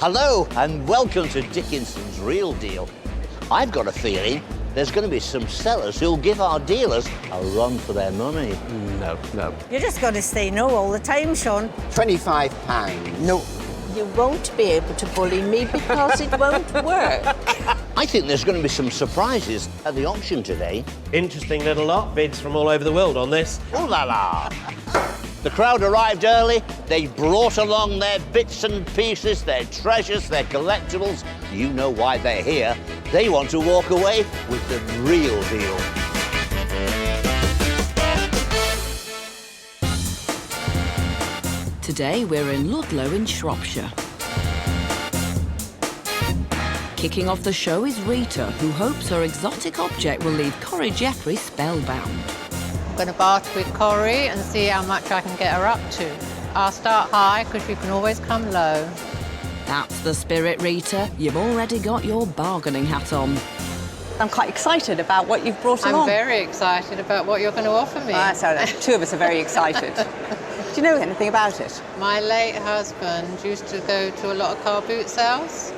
Hello and welcome to Dickinson's Real Deal. I've got a feeling there's going to be some sellers who'll give our dealers a run for their money. No. You're just going to say no all the time, Sean. £25. No. You won't be able to bully me because it won't work. I think there's going to be some surprises at the auction today. Interesting little lot. Bids from all over the world on this. Ooh la la! The crowd arrived early. They brought along their bits and pieces, their treasures, their collectibles. You know why they're here. They want to walk away with the real deal. Today we're in Ludlow in Shropshire. Kicking off the show is Rita, who hopes her exotic object will leave Corrie Jeffrey spellbound. I'm going to barter with Corrie and see how much I can get her up to. I'll start high because you can always come low. That's the spirit, Rita. You've already got your bargaining hat on. I'm quite excited about what you've brought along. I'm very excited about what you're going to offer me. So two of us are very excited. Do you know anything about it? My late husband used to go to a lot of car boot sales,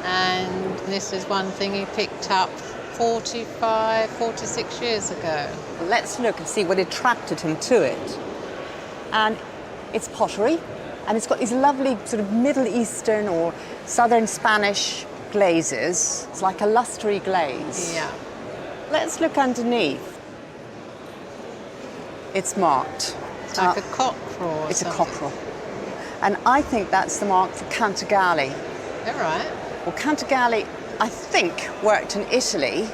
and this is one thing he picked up 45, 46 years ago. Let's look and see what attracted him to it. And it's pottery, and it's got these lovely sort of Middle Eastern or Southern Spanish glazes. It's like a lustery glaze. Yeah. Let's look underneath. It's marked. It's like a cockerel or It's something. a cockerel. And I think that's the mark for Cantagalli. All right. Well, Cantagalli, I think, worked in Italy,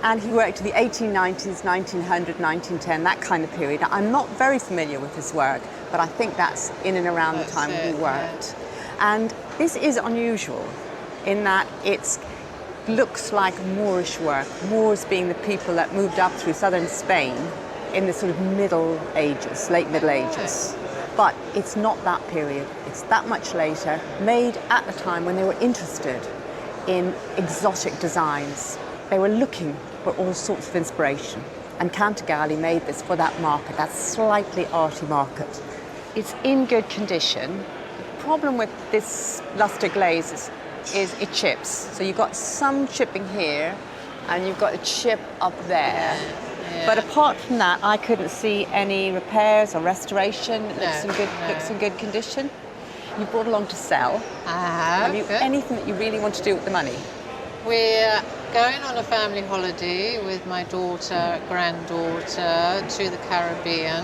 and he worked in the 1890s, 1900, 1910, that kind of period. Now, I'm not very familiar with his work, but I think that's in and around the time he worked. And this is unusual in that it looks like Moorish work, Moors being the people that moved up through southern Spain in the sort of Middle Ages, late Middle Ages. But it's not that period. It's that much later, made at the time when they were interested in exotic designs. They were looking for all sorts of inspiration. And Cantagalli made this for that market, that slightly arty market. It's in good condition. The problem with this luster glaze is it chips. So you've got some chipping here, and you've got a chip up there. Yeah. But apart from that, I couldn't see any repairs or restoration. It looks in good condition. You brought along to sell. Have you Good. anything that you really want to do with the money? We're going on a family holiday with my daughter, granddaughter to the Caribbean,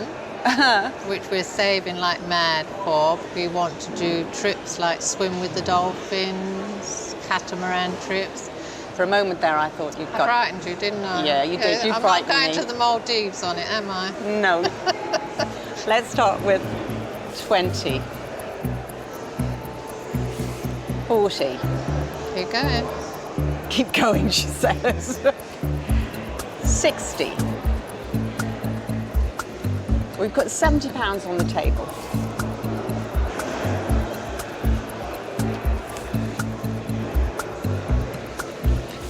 which we're saving like mad for. We want to do trips like swim with the dolphins, catamaran trips. For a moment there, I thought you'd I got... frightened you, didn't I? Yeah, you did. You I'm frightened not going me. to the Maldives on it, am I? No. Let's start with 20. 40. Keep going. Keep going, she says. 60. We've got £70 on the table.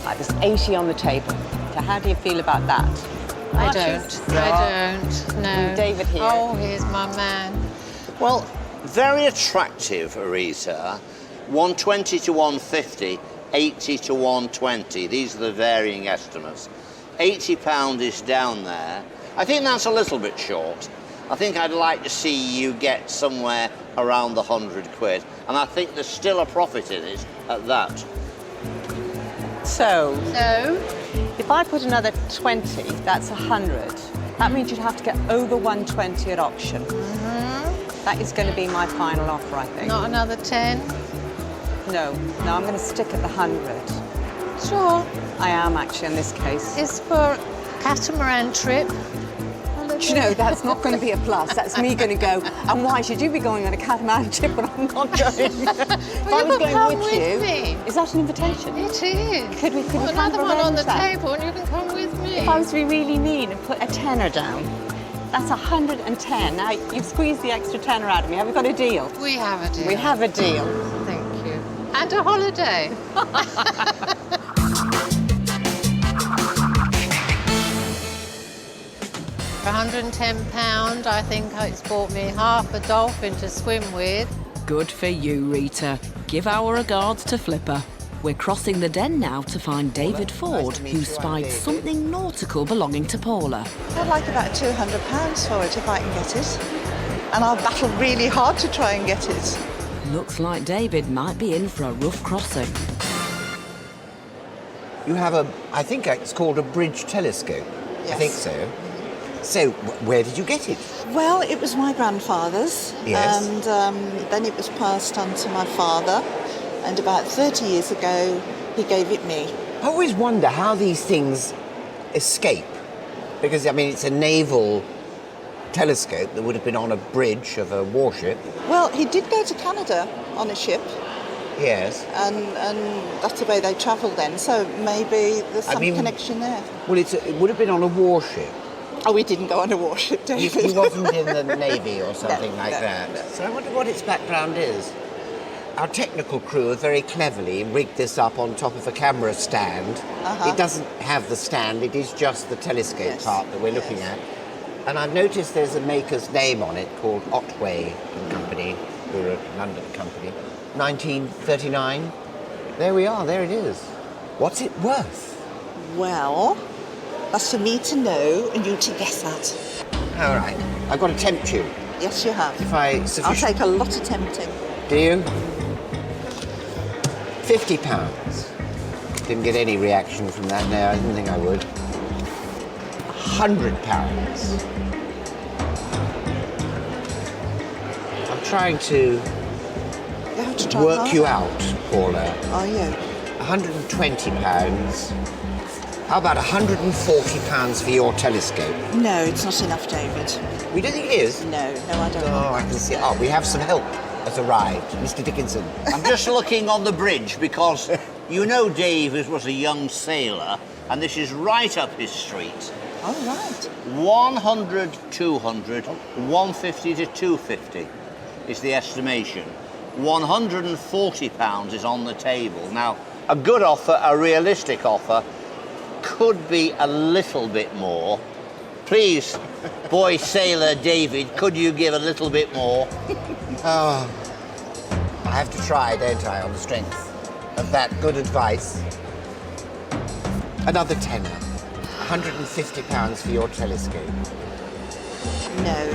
Right, there's 80 on the table. So how do you feel about that? I don't. No. David here. Oh, here's my man. Well, very attractive, Rita. 120 to 150, 80 to 120. These are the varying estimates. £80 is down there. I think that's a little bit short. I think I'd like to see you get somewhere around the 100 quid. And I think there's still a profit in it at that. So, So, if I put another 20, that's 100. That means you'd have to get over 120 at auction. That is going to be my final offer, I think. not another 10? No, I'm going to stick at the 100. Sure. I am actually in this case. It's for a catamaran trip. Do you know, that's not going to be a plus. That's me going to go, and why should you be going on a catamaran trip when I'm not going? If I was going come with with you, me. is that an invitation? It is. Could we Put kind another of one on the arrange that? table and you can come with me. If I was to be really mean and put a tenner down, that's 110. Now, you've squeezed the extra tenner out of me. Have we got a deal? We have a deal. We have a deal. Thank you. And a holiday. For £110, I think it's bought me half a dolphin to swim with, Good for you, Rita. Give our regards to Flipper. We're crossing the Den now to find David Ford, who spied something nautical belonging to Paula. I'd like about £200 for it if I can get it. And I'll battle really hard to try and get it. Looks like David might be in for a rough crossing. You have I think it's called a bridge telescope. Yes. I think so. So, where did you get it? Well, it was my grandfather's. Yes. And then it was passed on to my father. And about 30 years ago, he gave it me. I always wonder how these things escape. Because, I mean, it's a naval telescope that would have been on a bridge of a warship. Well, he did go to Canada on a ship. Yes. And that's the way they travelled then. So maybe there's some connection there. Well, it would have been on a warship. Oh, we didn't go on a warship, David. He wasn't in the Navy or something like that. No. So I wonder what its background is. Our technical crew have very cleverly rigged this up on top of a camera stand. It doesn't have the stand, it is just the telescope part that we're looking at. And I've noticed there's a maker's name on it called Otway and Company, who are a London company. 1939. There we are, there it is. What's it worth? Well, that's for me to know and you to guess at. All right, I've got to tempt you. Yes, you have. If I I'll take a lot of tempting. Do you? £50. Didn't get any reaction from that. No, I didn't think I would. £100. I'm trying to work you out, Paula. Are you? £120. How about £140 for your telescope? No, it's not enough, David. We don't think it is? No, I don't. Oh, I can see. Oh, we have some help has arrived. Mr. Dickinson. I'm just looking on the bridge because you know Dave was a young sailor and this is right up his street. All right. 100, 200, 150 to 250 is the estimation. £140 is on the table. Now, a good offer, a realistic offer, could be a little bit more. Please, boy sailor David, could you give a little bit more? Oh, I have to try, don't I, on the strength of that good advice. Another tenner. £150 for your telescope. No.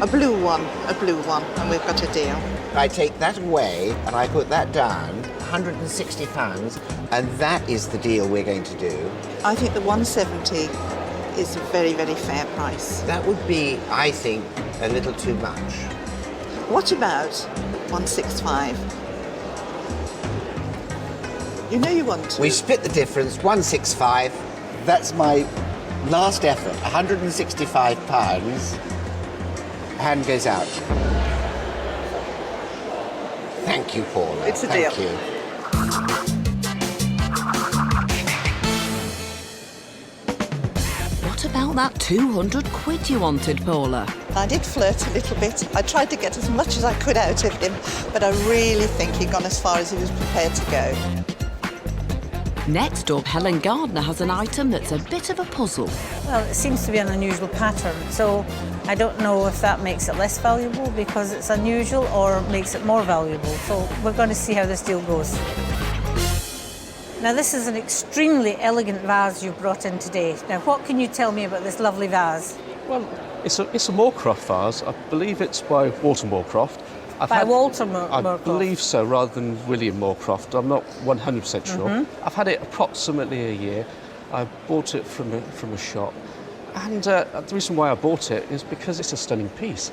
A blue one, and we've got a deal. I take that away and I put that down, £160, and that is the deal we're going to do. I think the 170 is a very, very fair price. That would be, I think, a little too much. What about 165? You know you want to. We split the difference, 165. That's my last effort, £165. Hand goes out. Thank you, Paula. It's a Thank deal. you. What about that 200 quid you wanted, Paula? I did flirt a little bit. I tried to get as much as I could out of him, but I really think he'd gone as far as he was prepared to go. Next up, Helen Gardner has an item that's a bit of a puzzle. Well, it seems to be an unusual pattern, so I don't know if that makes it less valuable because it's unusual or makes it more valuable. So we're going to see how this deal goes. Now, this is an extremely elegant vase you've brought in today. Now, what can you tell me about this lovely vase? Well, it's a Moorecroft vase. I believe it's by Walter Moorecroft. Walter I Moorecroft? believe so, rather than William Moorecroft. I'm not 100% sure. I've had it approximately a year. I bought it from a shop. And the reason why I bought it is because it's a stunning piece.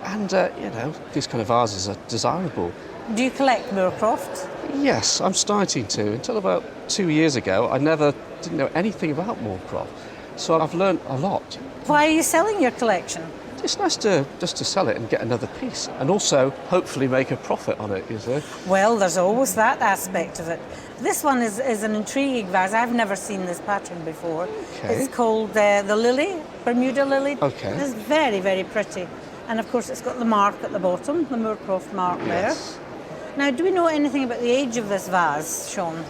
And, you know, these kind of vases are desirable. Do you collect Moorecroft? Yes, I'm starting to. Until about 2 years ago, I didn't know anything about Moorecroft. So I've learned a lot. Why are you selling your collection? It's nice just to sell it and get another piece, and also hopefully make a profit on it, is there? Well, there's always that aspect of it. This one is an intriguing vase. I've never seen this pattern before. Okay. It's called the lily, Bermuda lily. Okay. It's very, very pretty. And of course it's got the mark at the bottom, the Moorecroft mark Yes. there. Now, do we know anything about the age of this vase, Sean?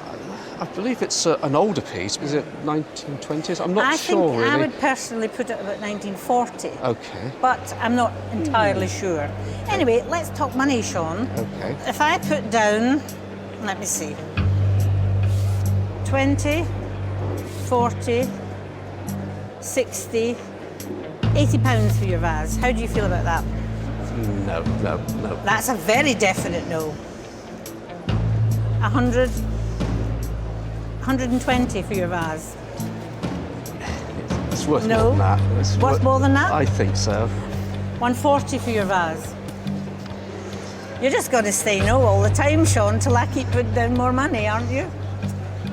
I believe it's an older piece. Is it 1920s? I'm not sure, really. I would personally put it about 1940. Okay. But I'm not entirely sure. Anyway, let's talk money, Sean. Okay. If I put down, let me see, 20, 40, 60, 80 pounds for your vase. How do you feel about that? No. That's a very definite no. 100, 120 for your vase. It's worth No. more than that. It's Worth more than that? I think so. 140 for your vase. You're just going to say no all the time, Sean, till I keep putting down more money, aren't you?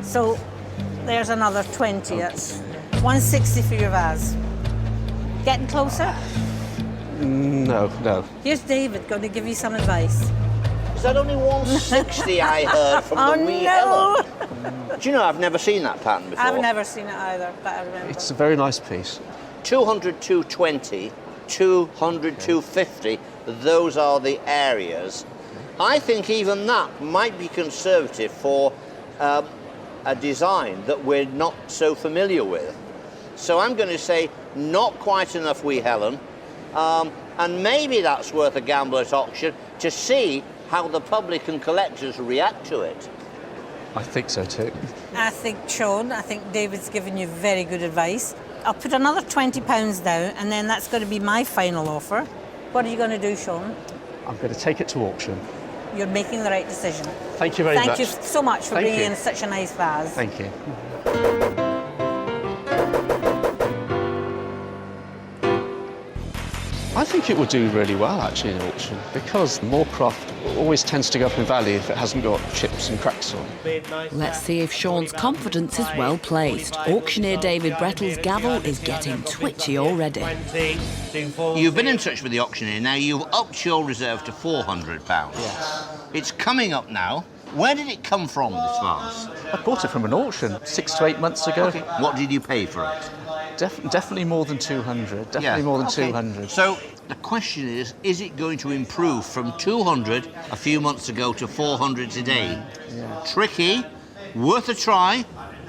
So there's another 20. Okay. That's 160 for your vase. Getting closer? No. Here's David going to give you some advice. Is that only 160 I heard from Oh, the wee no. Helen? Do you know, I've never seen that pattern before. I've never seen it either, but I remember. It's a very nice piece. 200, 220, 200, 250, those are the areas. I think even that might be conservative for a design that we're not so familiar with. So I'm going to say not quite enough wee Helen, and maybe that's worth a gamble at auction to see how the public and collectors react to it. I think so too. I think, Sean, David's given you very good advice. I'll put another £20 down, and then that's going to be my final offer. What are you going to do, Sean? I'm going to take it to auction. You're making the right decision. Thank you very much. Thank you so much for Thank bringing you. in such a nice vase. Thank you. I think it would do really well, actually, in auction, because Moorecroft always tends to go up in value if it hasn't got chips and cracks on. Let's see if Sean's confidence is well placed. Auctioneer David Brettle's gavel is getting twitchy already. You've been in touch with the auctioneer. Now you've upped your reserve to £400. Yes. It's coming up now. Where did it come from, this vase? I bought it from an auction 6 to 8 months ago. Okay. What did you pay for it? Definitely more than 200. Definitely more than 200. So the question is it going to improve from 200 a few months ago to 400 today? Yeah. Tricky, worth a try,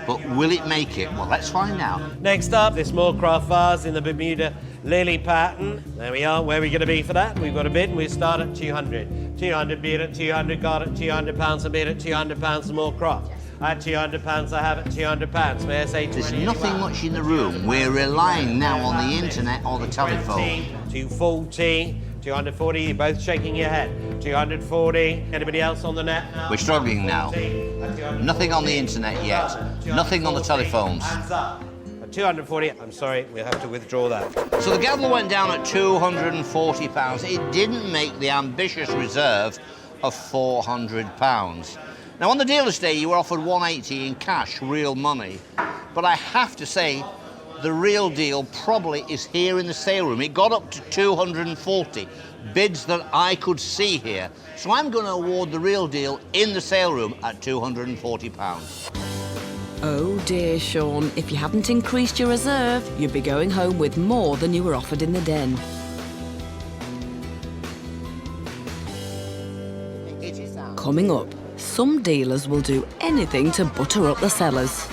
but will it make it? Well, let's find out. Next up, this Moorecroft vase in the Bermuda lily pattern. There we are. Where are we going to be for that? We've got a bid and we start at 200. 200 bid at 200, got it. £200 a bid at £200 for Moorecroft. At £200 I have it, £200. May I say 20? There's nothing much in the room. We're relying now on the internet or the telephone. 240, 240, you're both shaking your head. 240, anybody else on the net? We're struggling now. Nothing on the internet yet. Nothing on the telephones. Hands up. At 240, I'm sorry, we'll have to withdraw that. So the gavel went down at £240. It didn't make the ambitious reserve of £400. Now, on the dealer's day, you were offered £180 in cash, real money. But I have to say, the real deal probably is here in the sale room. It got up to 240, bids that I could see here. So I'm going to award the real deal in the sale room at £240. Oh dear, Sean, if you hadn't increased your reserve, you'd be going home with more than you were offered in the den. Coming up, some dealers will do anything to butter up the sellers.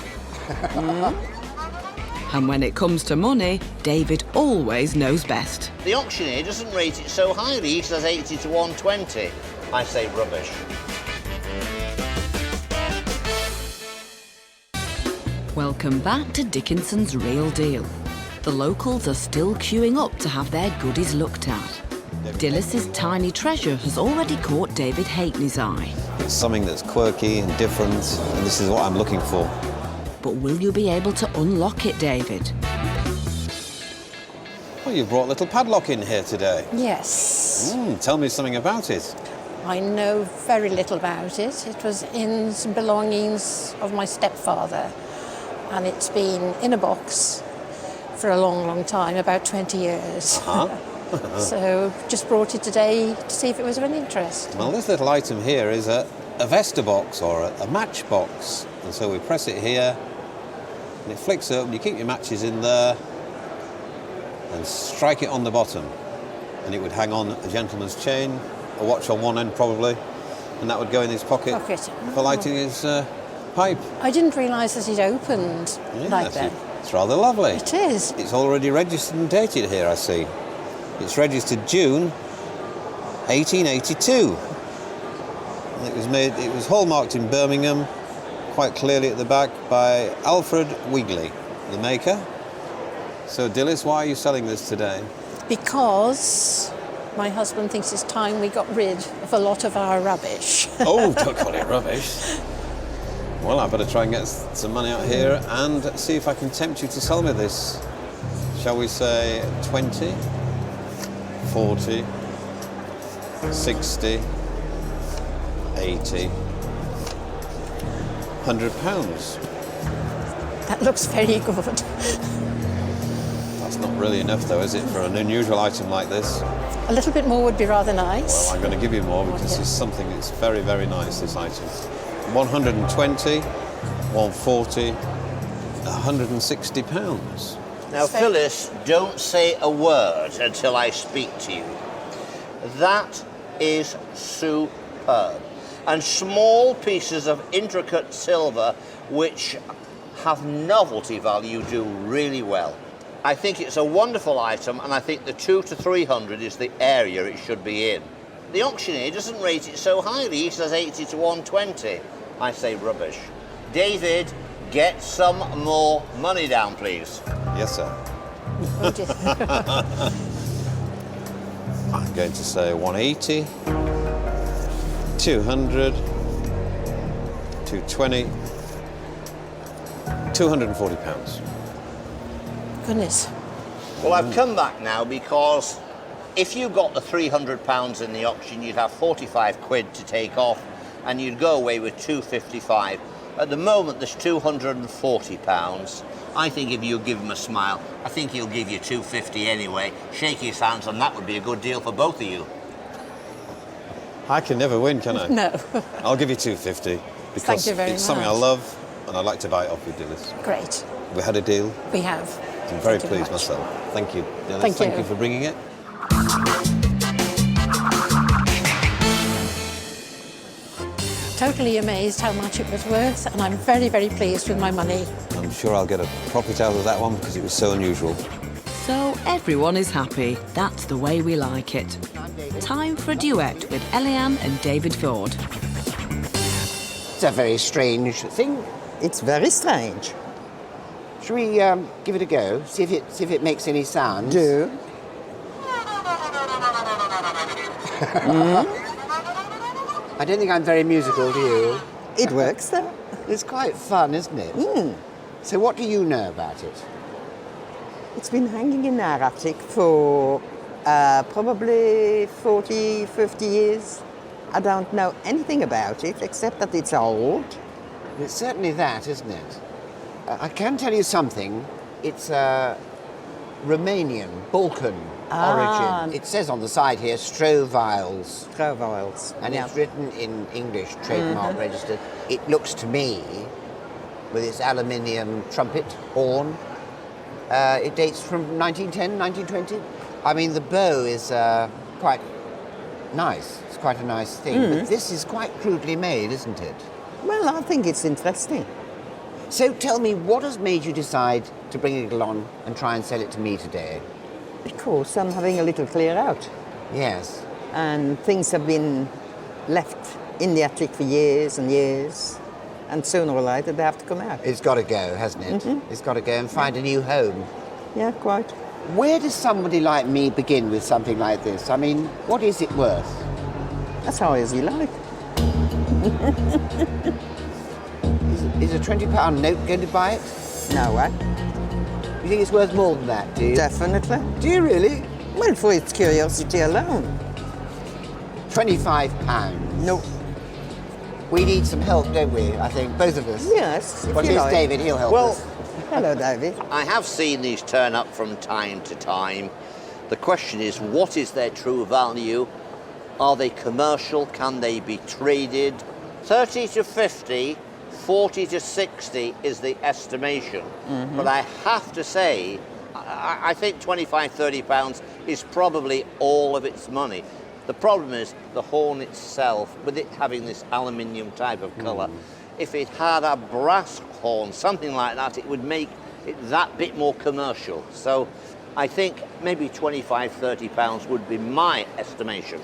And when it comes to money, David always knows best. The auctioneer doesn't rate it so highly. He says 80 to 120. I say rubbish. Welcome back to Dickinson's Real Deal. The locals are still queuing up to have their goodies looked at. Dillis's tiny treasure has already caught David Hayteney's eye. It's something that's quirky and different, and this is what I'm looking for. But will you be able to unlock it, David? Well, you've brought a little padlock in here today. Yes. Tell me something about it. I know very little about it. It was in some belongings of my stepfather, and it's been in a box for a long, long time, about 20 years. So just brought it today to see if it was of any interest. Well, this little item here is a vesta box or a match box. And so we press it here, and it flicks up, and you keep your matches in there, and strike it on the bottom. And it would hang on a gentleman's chain, a watch on one end probably, and that would go in his pocket for lighting his pipe. I didn't realise that it opened like Yes, that. it's rather lovely. It is. It's already registered and dated here, I see. It's registered June 1882. It was hallmarked in Birmingham, quite clearly at the back, by Alfred Wegley, the maker. So, Dilys, why are you selling this today? Because my husband thinks it's time we got rid of a lot of our rubbish. Oh, don't call it rubbish. Well, I better try and get some money out here and see if I can tempt you to sell me this. Shall we say 20, 40, 60, 80, £100. That looks very good. That's not really enough though, is it, for an unusual item like this? A little bit more would be rather nice. Well, I'm going to give you more because it's something that's very, very nice, this item. 120, 140, £160. Now, Phyllis, don't say a word until I speak to you. That is superb. And small pieces of intricate silver which have novelty value do really well. I think it's a wonderful item, and I think the 200 to 300 is the area it should be in. The auctioneer doesn't rate it so highly. He says 80 to 120. I say rubbish. David, get some more money down, please. Yes, sir. I'm going to say 180, 200, 220, £240. Goodness. Well, I've come back now because if you got the £300 in the auction, you'd have 45 quid to take off and you'd go away with 255. At the moment, there's £240. I think if you give him a smile, I think he'll give you 250 anyway. Shake his hands, and that would be a good deal for both of you. I can never win, can I? No. I'll give you 250 because Thank you very it's something I much. love and I'd like to buy it off you, Dilys. Great. We had a deal. We have. I'm very Thank you pleased much. myself. Thank you, Dilys. Thank you. for bringing it. Totally amazed how much it was worth, and I'm very, very pleased with my money. I'm sure I'll get a profit out of that one because it was so unusual. So everyone is happy. That's the way we like it. Time for a duet with Eliane and David Ford. It's a very strange thing. It's very strange. Shall we give it a go? See if it makes any sound. Do. I don't think I'm very musical, do you? It works though. It's quite fun, isn't it? So what do you know about it? It's been hanging in our attic for probably 40, 50 years. I don't know anything about it except that it's old. It's certainly that, isn't it? I can tell you something. It's Romanian, Balkan origin. It says on the side here, Stroviles. Stroviles. And it's written in English, trademark registered. It looks to me, with its aluminium trumpet, horn, it dates from 1910, 1920. I mean, the bow is quite nice. It's quite a nice thing. But this is quite crudely made, isn't it? Well, I think it's interesting. So tell me, what has made you decide to bring it along and try and sell it to me today? Because I'm having a little clear out. Yes. And things have been left in the attic for years and years. And sooner or later they have to come out. It's got to go, hasn't it? It's got to go and find a new home. Yeah, quite. Where does somebody like me begin with something like this? I mean, what is it worth? As high as you like. Is a £20 note going to buy it? No way. You think it's worth more than that, do you? Definitely. Do you really? Well, for its curiosity alone. £25. No. We need some help, don't we? I think, both of us. Yes, if Well, you here's like. David, he'll help us. Hello, David. I have seen these turn up from time to time. The question is, what is their true value? Are they commercial? Can they be traded? 30 to 50, 40 to 60 is the estimation. But I have to say, I think 25, 30 pounds is probably all of its money. The problem is the horn itself, with it having this aluminium type of colour, if it had a brass horn, something like that, it would make it that bit more commercial. So I think maybe 25, 30 pounds would be my estimation.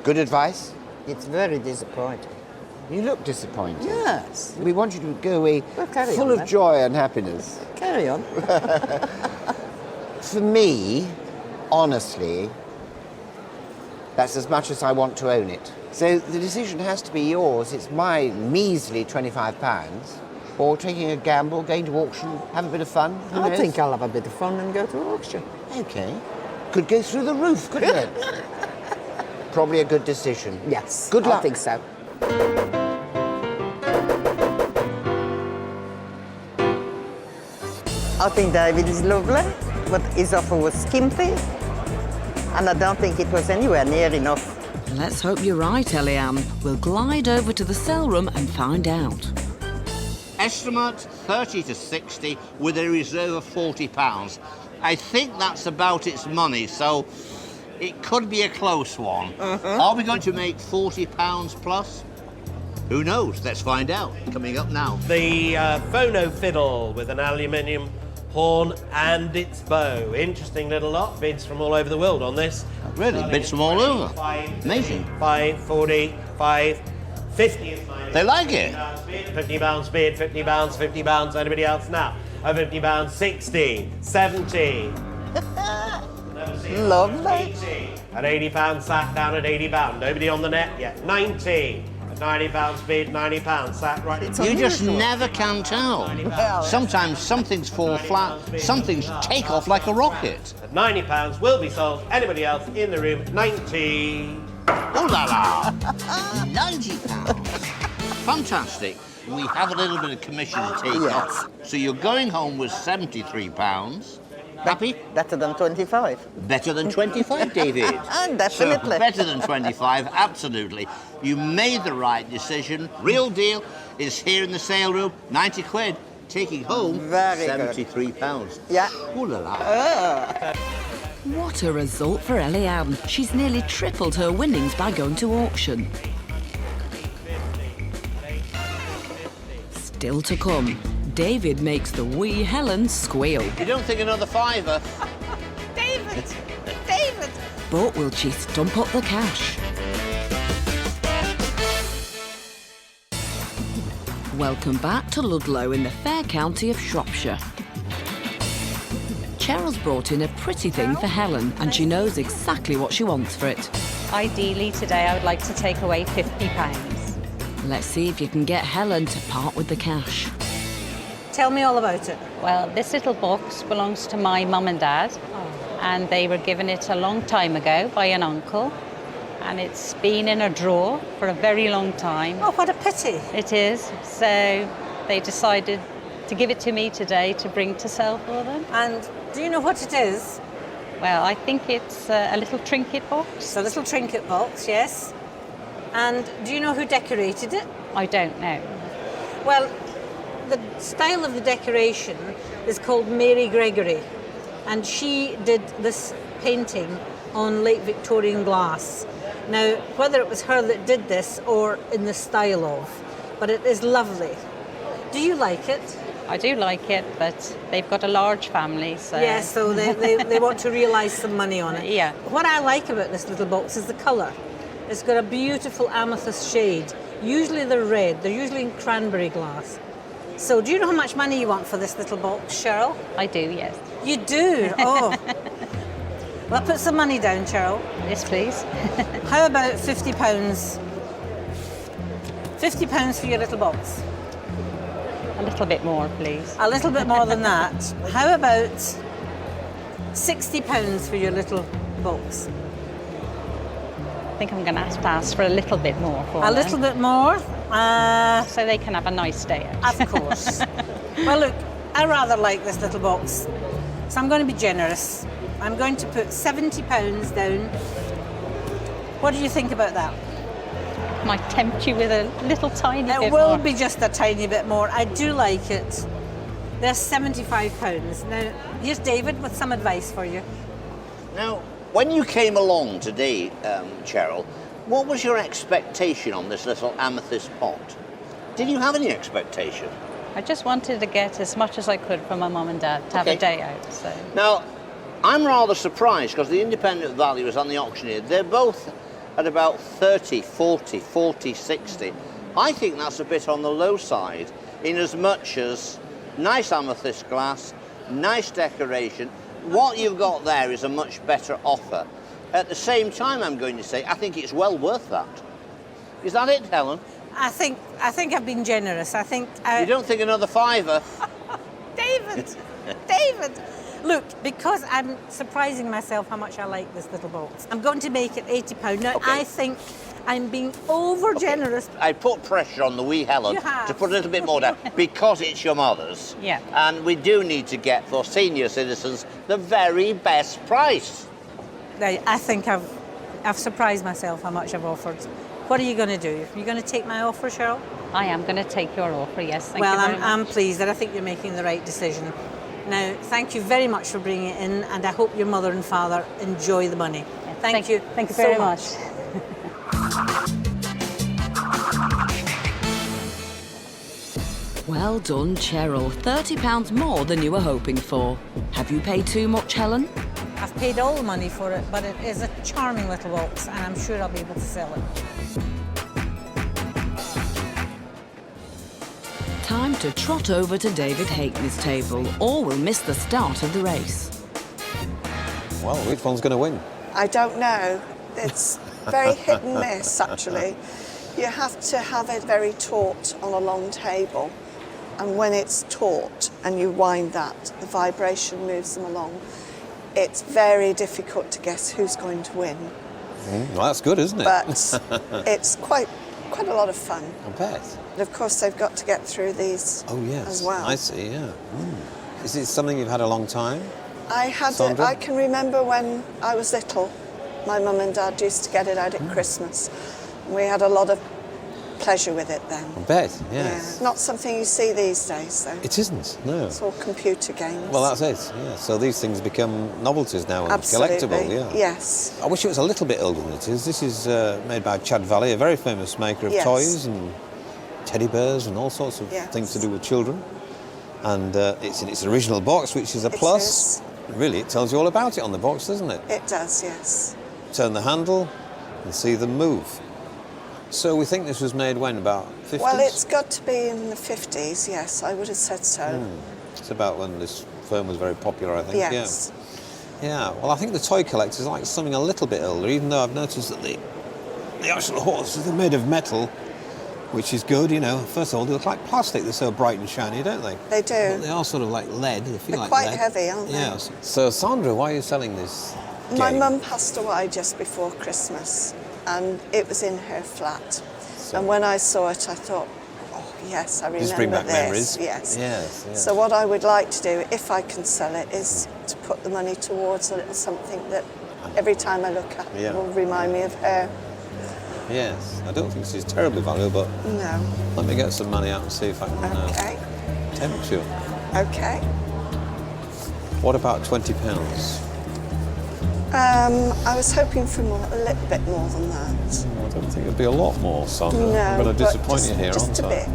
Good advice? It's very disappointing. You look disappointed. Yes. We want you to go away carry full on, of then. joy and happiness. Carry on. For me, honestly, that's as much as I want to own it. So the decision has to be yours. It's my measly £25, or taking a gamble, going to auction, have a bit of fun. Who I knows? think I'll have a bit of fun and go to auction. Okay. Could go through the roof, couldn't it? Probably a good decision. Yes. Good luck. I think so. I think David is lovely, but his offer was skimpy, and I don't think it was anywhere near enough. Let's hope you're right, Eliane. We'll glide over to the sale room and find out. Estimate 30 to 60 with a reserve of £40. I think that's about its money, so it could be a close one. Are we going to make £40 plus? Who knows? Let's find out. Coming up now. The phono fiddle with an aluminium horn and its bow. Interesting little lot. Bids from all over the world on this. Really? Bids from all over? Amazing. 5, 40, 5, 50 is mine. They like it. £50 bid, £50, £50. Anybody else now? £50, 60, 70. Lovely. 80. At £80, sat down at £80. Nobody on the net yet. 90. At £90 bid, £90, sat right. You just never can tell. Sometimes some things fall flat, some things take off like a rocket. At £90 will be sold. Anybody else in the room? 90. Oh la la! £90. Fantastic. We have a little bit of commission to take off. So you're going home with £73. Happy? Better than 25. Better than 25, David. Definitely. So better than 25, absolutely. You made the right decision. Real Deal is here in the sale room. 90 quid. Taking home Very £73. Yeah. Ooh la la. What a result for Eliane. She's nearly tripled her winnings by going to auction. Still to come, David makes the wee Helen squeal. You don't think another fiver? David! David! But will she stump up the cash? Welcome back to Ludlow in the fair county of Shropshire. Cheryl's brought in a pretty thing for Helen, and she knows exactly what she wants for it. Ideally, today I would like to take away £50. Let's see if you can get Helen to part with the cash. Tell me all about it. Well, this little box belongs to my mum and dad, and they were given it a long time ago by an uncle, and it's been in a drawer for a very long time. Oh, what a pity. It is. So they decided to give it to me today to bring to sell for them. And do you know what it is? Well, I think it's a little trinket box. It's a little trinket box, yes. And do you know who decorated it? I don't know. Well, the style of the decoration is called Mary Gregory, and she did this painting on late Victorian glass. Now, whether it was her that did this or in the style of, but it is lovely. Do you like it? I do like it, but they've got a large family, so... Yeah, so they want to realise some money on it. Yeah. What I like about this little box is the colour. It's got a beautiful amethyst shade. Usually they're red, they're usually in cranberry glass. So do you know how much money you want for this little box, Cheryl? I do, yes. You do? Oh. Well, put some money down, Cheryl. Yes, please. How about £50? £50 for your little box. A little bit more, please. A little bit more than that. How about £60 for your little box? I think I'm going to have to ask for a little bit more for A them. little bit more? So they can have a nice day out. Of course. Well, look, I rather like this little box, so I'm going to be generous. I'm going to put £70 down. What do you think about that? Might tempt you with a little tiny bit more. It will be just a tiny bit more. I do like it. There's £75. Now, here's David with some advice for you. Now, when you came along today, Cheryl, What was your expectation on this little amethyst pot? Did you have any expectation? I just wanted to get as much as I could from my mum and dad to have a day out. So Now, I'm rather surprised because the independent valuers on the auctioneer, they're both at about 30, 40, 40, 60. I think that's a bit on the low side, in as much as nice amethyst glass, nice decoration. What you've got there is a much better offer. At the same time, I'm going to say, I think it's well worth that. Is that it, Helen? I think I've been generous. I think You don't think another fiver? David, David. Look, because I'm surprising myself how much I like this little box, I'm going to make it £80. Now, I think I'm being over generous. I put pressure on the wee Helen to put a little bit more down because it's your mother's. Yeah. And we do need to get for senior citizens the very best price. I think I've surprised myself how much I've offered. What are you going to do? Are you going to take my offer, Cheryl? I am going to take your offer, yes. Thank Well, you very much. I'm pleased that I think you're making the right decision. Now, thank you very much for bringing it in, and I hope your mother and father enjoy the money. Thank you. Thank you so very much. Well done, Cheryl. £30 more than you were hoping for. Have you paid too much, Helen? I've paid all the money for it, but it is a charming little box, and I'm sure I'll be able to sell it. Time to trot over to David Hakeney's table, or we'll miss the start of the race. Well, which one's going to win? I don't know. It's very hit and miss, actually. You have to have it very taut on a long table. And when it's taut and you wind that, the vibration moves them along. It's very difficult to guess who's going to win. Well, that's good, isn't it? But it's quite a lot of fun. I bet. And of course, they've got to get through these as well. I see, yeah. Is it something you've had a long time? I can remember when I was little, my mum and dad used to get it out at Christmas. And we had a lot of pleasure with it then. I bet, yes. Yeah. Not something you see these days, though. It isn't, no. It's all computer games. Well, that's it, yeah. So these things become novelties now and Absolutely. collectible, yeah. Yes. I wish it was a little bit older than it is. This is made by Chad Valley, a very famous maker of toys and teddy bears and all sorts of things to do with children. And it's in its original box, which is a plus. Really, it tells you all about it on the box, doesn't it? It does, yes. Turn the handle and see them move. So we think this was made when, about 50s? Well, it's got to be in the 50s, yes, I would have said so. It's about when this firm was very popular, I think. Yes. Yeah, well, I think the toy collectors like something a little bit older, even though I've noticed that the actual horses are made of metal, which is good, you know. First of all, they look like plastic. They're so bright and shiny, don't they? They do. But they are sort of like lead. They feel They're like quite lead. heavy, aren't they? Yes. So, Sandra, why are you selling this My game? mum passed away just before Christmas, and it was in her flat. And when I saw it, I thought, oh, yes, I remember Just bring back this. memories. Yes. Yes, yes. So what I would like to do, if I can sell it, is to put the money towards a little something that every time I look at it will remind me of her. Yes. I don't think she's terribly valuable, but No. let me get some money out and see if I can tempt you. Okay. What about £20? I was hoping for more, a little bit more than that. I don't think it'd be a lot more, Sandra. No, I'm going to but disappoint you here, just aren't a I? bit.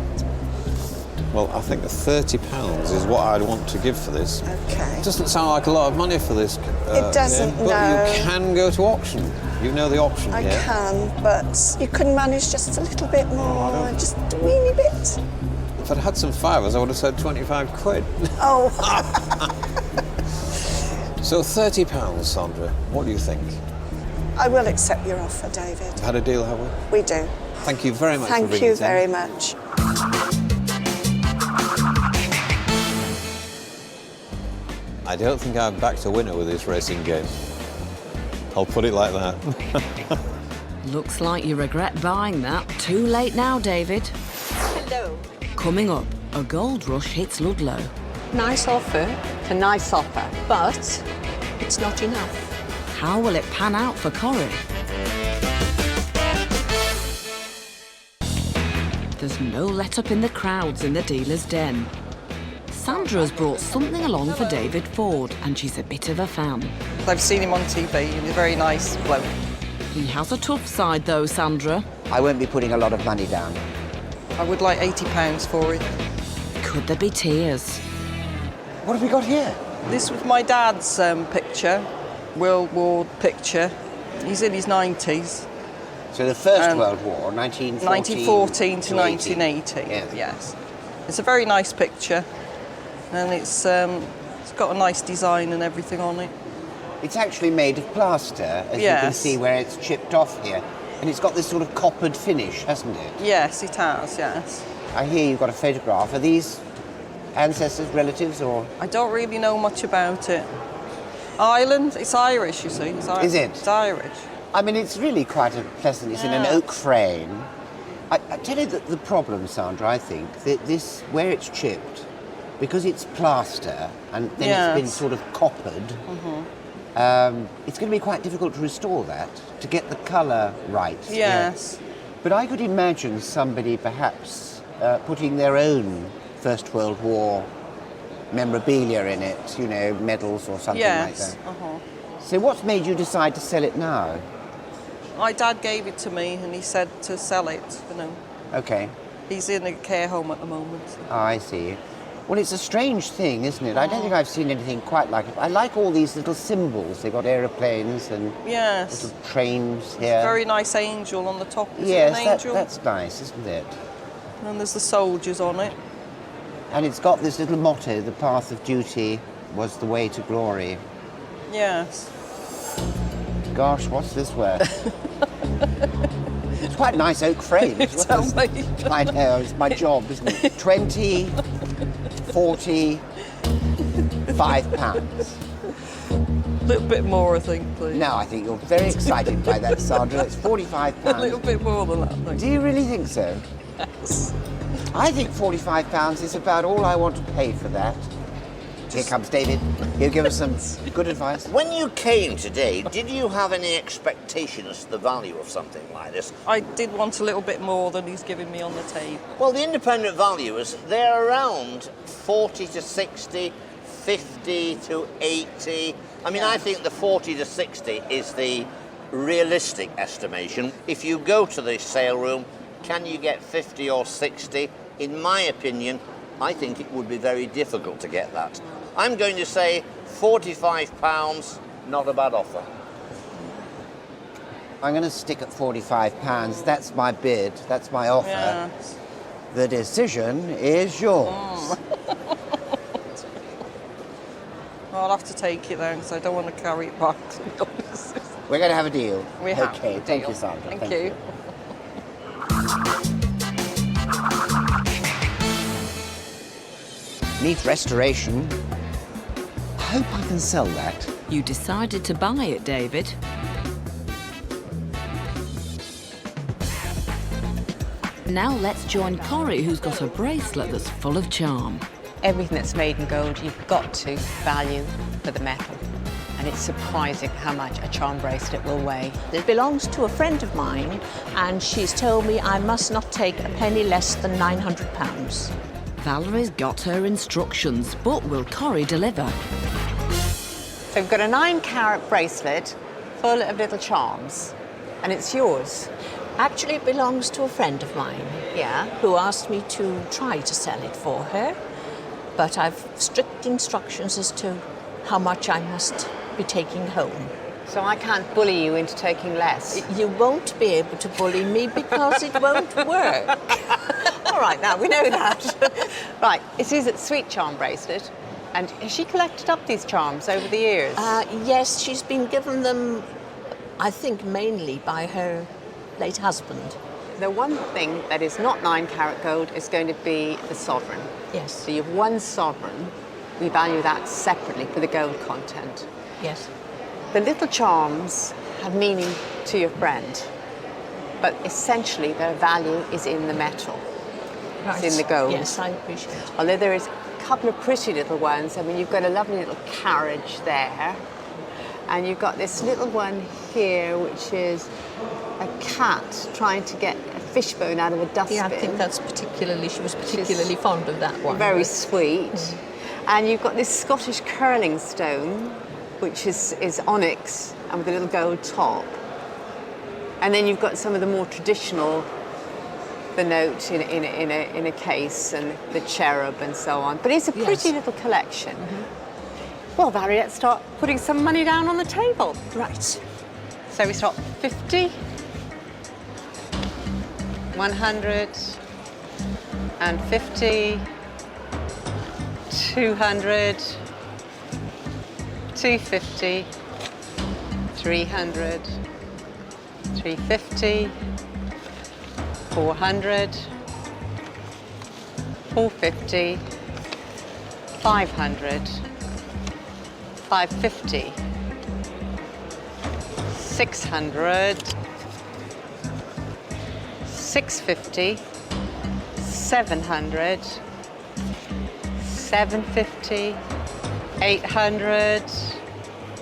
Well, I think £30 is what I'd want to give for this. Okay. It doesn't sound like a lot of money for this. It doesn't, but no. you can go to auction. You know the auction I here. can, but you couldn't manage just a little bit more, just a weeny bit. If I'd had some fivers, I would have said 25 quid. Oh. So £30, Sandra. What do you think? I will accept your offer, David. We've had a deal, have we? We do. Thank you very much for Thank bringing you it in. very much. I don't think I'm back to winner with this racing game. I'll put it like that. Looks like you regret buying that. Too late now, David. Hello. Coming up, a gold rush hits Ludlow. Nice offer. It's a nice offer, but it's not enough. How will it pan out for Corrie? There's no let-up in the crowds in the dealer's den. Sandra's brought something along for David Ford, and she's a bit of a fan. I've seen him on TV, he's a very nice bloke. He has a tough side though, Sandra. I won't be putting a lot of money down. I would like £80 for it. Could there be tears? What have we got here? This was my dad's picture, World War picture. He's in his 90s. So the First World War, 1914 to 1980. Yes. It's a very nice picture, and it's got a nice design and everything on it. It's actually made of plaster, as you can see where it's chipped off here. And it's got this sort of coppered finish, hasn't it? Yes, it has, yes. I hear you've got a photograph. Are these ancestors, relatives, or...? I don't really know much about it. Ireland, it's Irish, you see. Is it? It's Irish. I mean, it's really quite a pleasant... It's in an oak frame. I tell you that the problem, Sandra, I think, that this, where it's chipped, because it's plaster, and then it's been sort of coppered, it's going to be quite difficult to restore that, to get the colour right. Yes. But I could imagine somebody perhaps putting their own First World War memorabilia in it, you know, medals or something like that. So what's made you decide to sell it now? My dad gave it to me and he said to sell it, you know. Okay. He's in a care home at the moment. Oh, I see. Well, it's a strange thing, isn't it? I don't think I've seen anything quite like it. I like all these little symbols. They've got aeroplanes and little trains here. Very nice angel on the top. Is yes, it an angel? That's nice, isn't it? And there's the soldiers on it. And it's got this little motto, the path of duty was the way to glory. Yes. Gosh, what's this worth? It's quite a nice oak frame. Tell me. I know, it's my job, isn't it? 20, 40, £5. A little bit more, I think, please. No, I think you're very excited by that, Sandra. It's £45. A little bit more than that, I think. Do you really think so? Yes. I think £45 is about all I want to pay for that. Here comes David. He'll give us some good advice. When you came today, did you have any expectation as to the value of something like this? I did want a little bit more than he's giving me on the table. Well, the independent valuers, they're around 40 to 60, 50 to 80. I mean, I think the 40 to 60 is the realistic estimation. If you go to the sale room, can you get 50 or 60? In my opinion, I think it would be very difficult to get that. I'm going to say £45, not a bad offer. I'm going to stick at £45. That's my bid. That's my offer. Yes. The decision is yours. I'll have to take it then, because I don't want to carry it back. We're going to have a deal. We have Okay, a thank deal. you, Sandra. Thank you. Neat restoration. I hope I can sell that. You decided to buy it, David. Now let's join Corrie, who's got a bracelet that's full of charm. Everything that's made in gold, you've got to value for the metal. And it's surprising how much a charm bracelet will weigh. It belongs to a friend of mine, and she's told me I must not take a penny less than £900. Valerie's got her instructions, but will Corrie deliver? So we've got a 9-carat bracelet full of little charms, and it's yours. Actually, it belongs to a friend of mine, who asked me to try to sell it for her. But I've strict instructions as to how much I must be taking home. So I can't bully you into taking less? You won't be able to bully me because it won't work. All right, now we know that. Right, it is a sweet charm bracelet. And has she collected up these charms over the years? Yes, she's been given them, I think, mainly by her late husband. The one thing that is not 9-carat gold is going to be the sovereign. Yes. So you have one sovereign. We value that separately for the gold content. Yes. The little charms have meaning to your friend, but essentially their value is in the metal. Right. It's in the gold. Yes, I appreciate it. Although there is a couple of pretty little ones. I mean, you've got a lovely little carriage there, and you've got this little one here, which is a cat trying to get a fishbone out of a dustbin. Yeah, I think that's she was particularly fond of that one. Very sweet. And you've got this Scottish curling stone, which is onyx and with a little gold top. And then you've got some of the more traditional, the note in a case and the cherub and so on. But it's a pretty little collection. Well, Valerie, let's start putting some money down on the table. Right. So we start 50, 150, 200, 250, 300, 350, 400, 450, 500, 550, 600, 650, 700, 750, 800.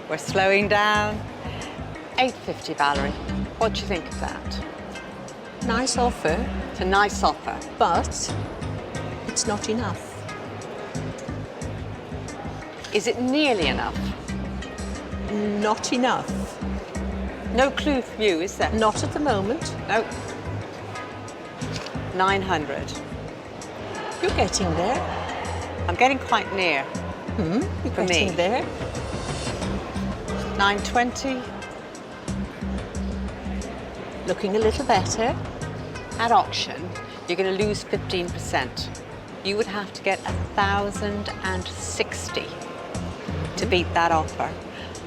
We're slowing down. 850, Valerie. What do you think of that? Nice offer. It's a nice offer. But it's not enough. Is it nearly enough? Not enough. No clue from you, is there? Not at the moment. No. 900. You're getting there. I'm getting quite near. You're For getting me. there. 920. Looking a little better. At auction, you're going to lose 15%. You would have to get 1,060 to beat that offer.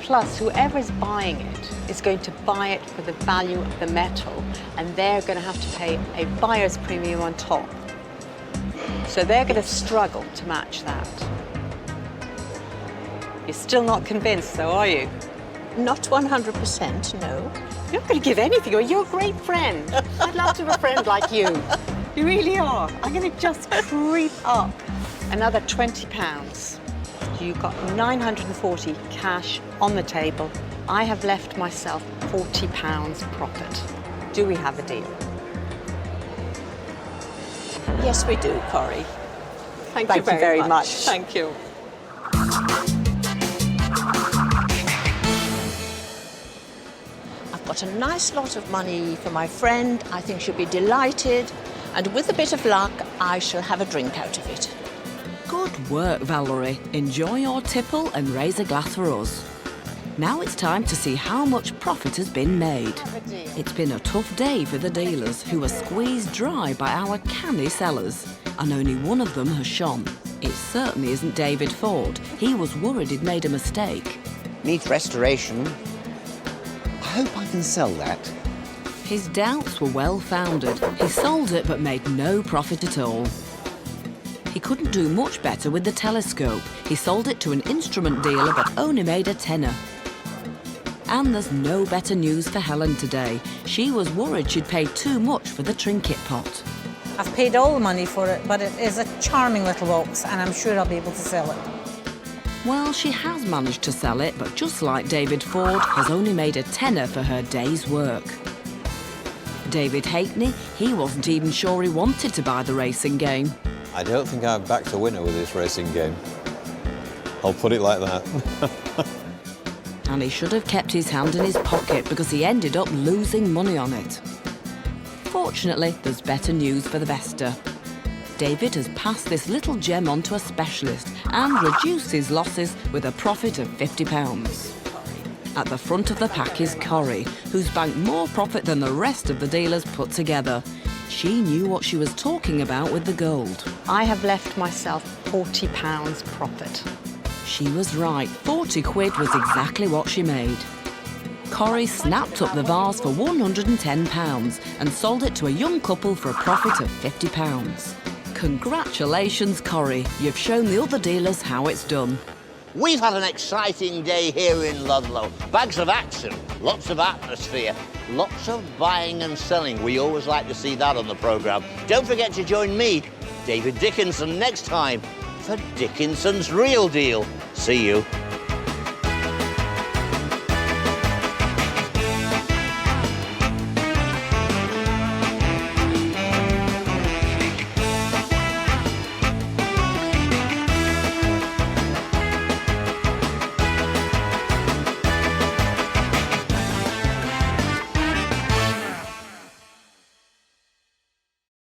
Plus, whoever's buying it is going to buy it for the value of the metal, and they're going to have to pay a buyer's premium on top. So they're going to struggle to match that. You're still not convinced, though, are you? Not 100%, no. You're not going to give anything away. You're a great friend. I'd love to have a friend like you. You really are. I'm going to just creep up another £20. You've got 940 cash on the table. I have left myself £40 profit. Do we have a deal? Yes, we do, Corrie. Thank you very much. Thank you. I've got a nice lot of money for my friend. I think she'll be delighted. And with a bit of luck, I shall have a drink out of it. Good work, Valerie. Enjoy your tipple and raise a glass for us. Now it's time to see how much profit has been made. It's been a tough day for the dealers, who are squeezed dry by our canny sellers, and only one of them has shone. It certainly isn't David Ford. He was worried he'd made a mistake. Needs restoration. I hope I can sell that. His doubts were well-founded. He sold it but made no profit at all. He couldn't do much better with the telescope. He sold it to an instrument dealer but only made a tenner. And there's no better news for Helen today. She was worried she'd paid too much for the trinket pot. I've paid all the money for it, but it is a charming little box, and I'm sure I'll be able to sell it. Well, she has managed to sell it, but just like David Ford, has only made a tenner for her day's work. David Halkney, he wasn't even sure he wanted to buy the racing game. I don't think I've backed a winner with this racing game. I'll put it like that. And he should have kept his hand in his pocket because he ended up losing money on it. Fortunately, there's better news for the Vesta. David has passed this little gem on to a specialist and reduced his losses with a profit of £50. At the front of the pack is Corrie, who's banked more profit than the rest of the dealers put together. She knew what she was talking about with the gold. I have left myself £40 profit. She was right. 40 quid was exactly what she made. Corrie snapped up the vase for £110 and sold it to a young couple for a profit of £50. Congratulations, Corrie. You've shown the other dealers how it's done. We've had an exciting day here in Ludlow. Bags of action, lots of atmosphere, lots of buying and selling. We always like to see that on the programme. Don't forget to join me, David Dickinson, next time for Dickinson's Real Deal. See you.